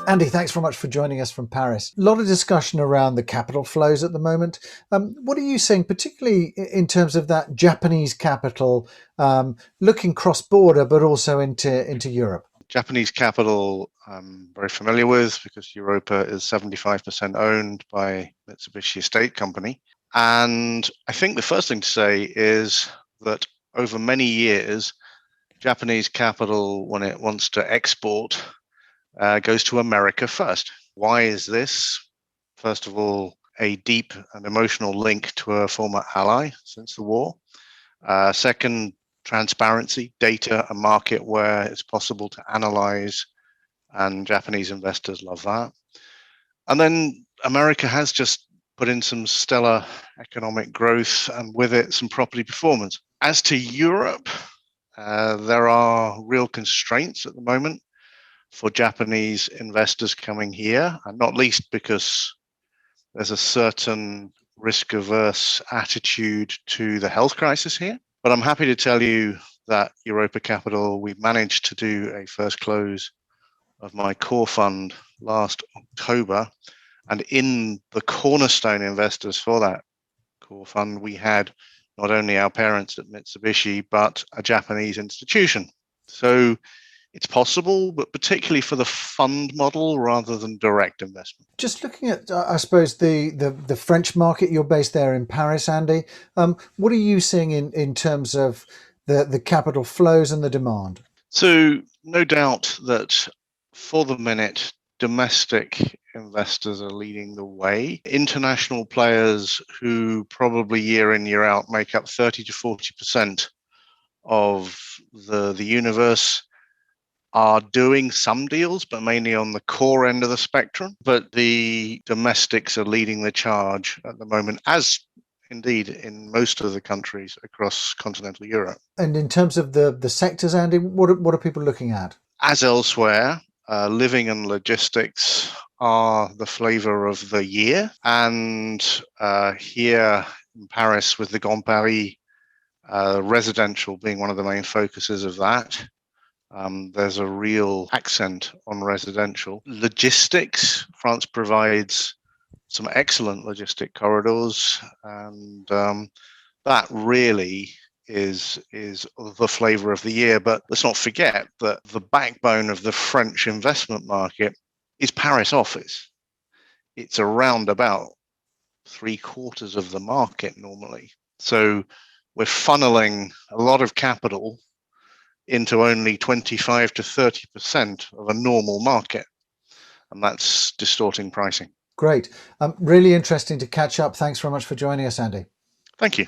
Andy, thanks very much for joining us from Paris. A lot of discussion around the capital flows at the moment. What are you seeing, particularly in terms of that Japanese capital looking cross-border, but also into Europe? Japanese capital I'm very familiar with because Europa is 75% owned by Mitsubishi Estate Company. And I think the first thing to say is that over many years, Japanese capital, when it wants to export, goes to America first. Why is this? First of all, a deep and emotional link to a former ally since the war. Second, transparency, data, a market where it's possible to analyze, and Japanese investors love that. And then America has just put in some stellar economic growth and with it some property performance. As to Europe, there are real constraints at the moment for Japanese investors coming here, and not least because there's a certain risk-averse attitude to the health crisis here. But I'm happy to tell you that Europa Capital, we've managed to do a first close of my core fund last October. And in the cornerstone investors for that core fund, we had not only our parents at Mitsubishi, but a Japanese institution. So it's possible, but particularly for the fund model rather than direct investment. Just looking at, I suppose, the French market, you're based there in Paris, Andy. What are you seeing in terms of the capital flows and the demand? So no doubt that for the minute, domestic investors are leading the way. International players who probably year in, year out make up 30 to 40% of the universe are doing some deals, but mainly on the core end of the spectrum. But the domestics are leading the charge at the moment, as indeed in most of the countries across continental Europe. And in terms of the sectors, Andy, what are people looking at? As elsewhere, living and logistics are the flavor of the year. And here in Paris with the Grand Paris, residential being one of the main focuses of that. There's a real accent on residential. Logistics, France provides some excellent logistic corridors, and that really is the flavor of the year. But let's not forget that the backbone of the French investment market is Paris office. It's around about 3/4 of the market normally. So we're funneling a lot of capital into only 25 to 30% of a normal market. And that's distorting pricing. Great. Really interesting to catch up. Thanks very much for joining us, Andy. Thank you.